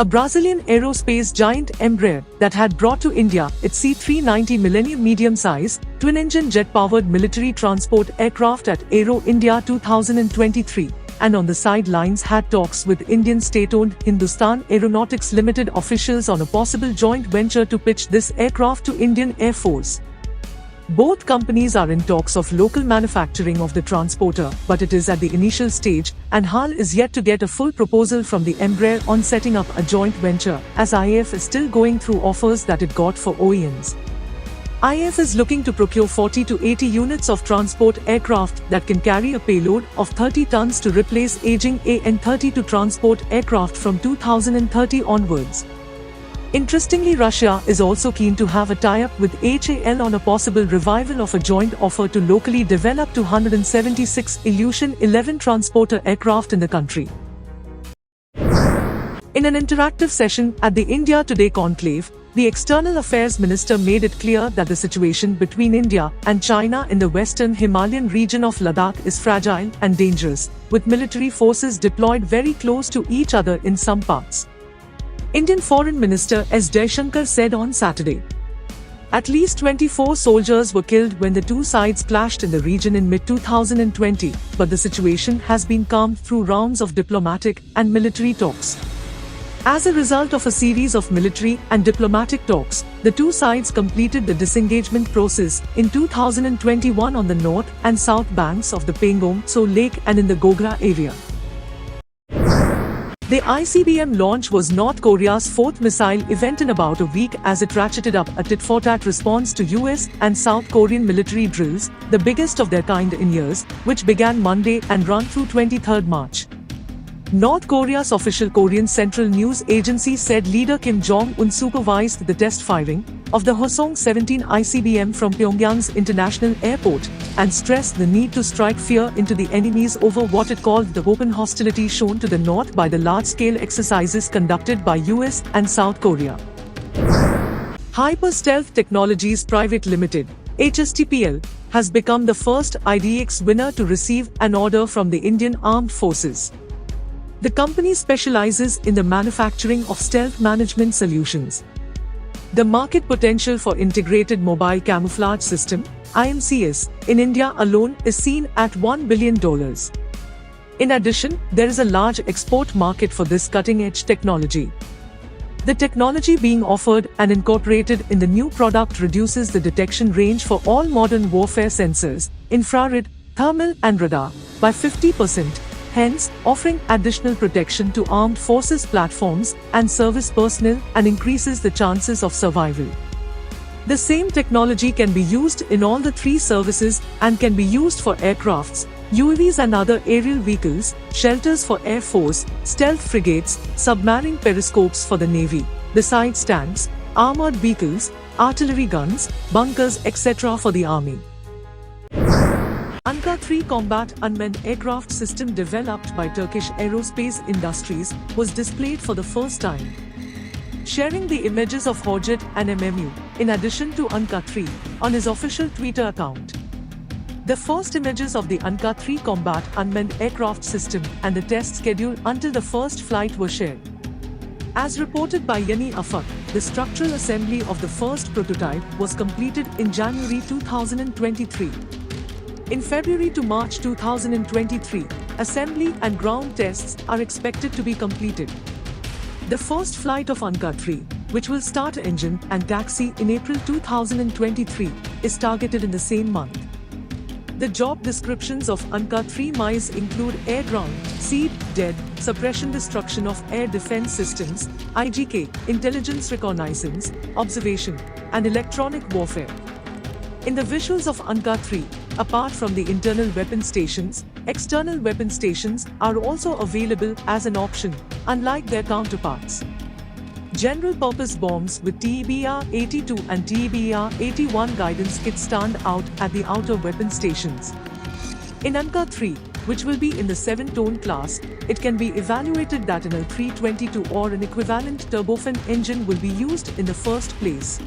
A Brazilian aerospace giant Embraer that had brought to India its C-390 Millennium medium-size, twin-engine jet-powered military transport aircraft at Aero India 2023, and on the sidelines had talks with Indian state-owned Hindustan Aeronautics Limited officials on a possible joint venture to pitch this aircraft to Indian Air Force. Both companies are in talks of local manufacturing of the transporter, but it is at the initial stage, and HAL is yet to get a full proposal from the Embraer on setting up a joint venture, as IAF is still going through offers that it got for OEMs. IAF is looking to procure 40 to 80 units of transport aircraft that can carry a payload of 30 tons to replace aging AN-32 transport aircraft from 2030 onwards. Interestingly, Russia is also keen to have a tie-up with HAL on a possible revival of a joint offer to locally develop 276 Ilyushin-11 transporter aircraft in the country. In an interactive session at the India Today conclave, the External Affairs Minister made it clear that the situation between India and China in the western Himalayan region of Ladakh is fragile and dangerous, with military forces deployed very close to each other in some parts. Indian Foreign Minister S. Jaishankar said on Saturday. At least 24 soldiers were killed when the two sides clashed in the region in mid-2020, but the situation has been calmed through rounds of diplomatic and military talks. As a result of a series of military and diplomatic talks, the two sides completed the disengagement process in 2021 on the north and south banks of the Pangong-Tso Lake and in the Gogra area. The ICBM launch was North Korea's fourth missile event in about a week as it ratcheted up a tit-for-tat response to US and South Korean military drills, the biggest of their kind in years, which began Monday and run through 23 March. North Korea's official Korean Central News Agency said leader Kim Jong-un supervised the test firing of the Hwasong-17 ICBM from Pyongyang's International Airport and stressed the need to strike fear into the enemies over what it called the open hostility shown to the north by the large-scale exercises conducted by US and South Korea. Hyper Stealth Technologies Private Limited, HSTPL, has become the first IDX winner to receive an order from the Indian Armed Forces. The company specializes in the manufacturing of stealth management solutions. The market potential for Integrated Mobile Camouflage System (IMCS) in India alone is seen at $1 billion. In addition, there is a large export market for this cutting-edge technology. The technology being offered and incorporated in the new product reduces the detection range for all modern warfare sensors, infrared, thermal and radar, by 50%. Hence, offering additional protection to armed forces platforms and service personnel and increases the chances of survival. The same technology can be used in all the three services and can be used for aircrafts, UAVs and other aerial vehicles, shelters for Air Force, stealth frigates, submarine periscopes for the Navy, besides tanks, armored vehicles, artillery guns, bunkers, etc. for the Army. ANKA-3 combat unmanned aircraft system developed by Turkish Aerospace Industries was displayed for the first time. Sharing the images of Horjet and MMU, in addition to ANKA-3, on his official Twitter account. The first images of the ANKA-3 combat unmanned aircraft system and the test schedule until the first flight were shared. As reported by Yeni Afak, the structural assembly of the first prototype was completed in January 2023. In February to March 2023, assembly and ground tests are expected to be completed. The first flight of ANKA-3, which will start engine and taxi in April 2023, is targeted in the same month. The job descriptions of ANKA-3 MICE include air-ground, seed, dead, suppression destruction of air defense systems, IGK, intelligence reconnaissance, observation, and electronic warfare. In the visuals of ANKA-3, apart from the internal weapon stations, external weapon stations are also available as an option, unlike their counterparts. General-purpose bombs with TEBR-82 and TEBR-81 guidance kits stand out at the outer weapon stations. In ANKA-3, which will be in the 7-ton class, it can be evaluated that an L322 or an equivalent turbofan engine will be used in the first place.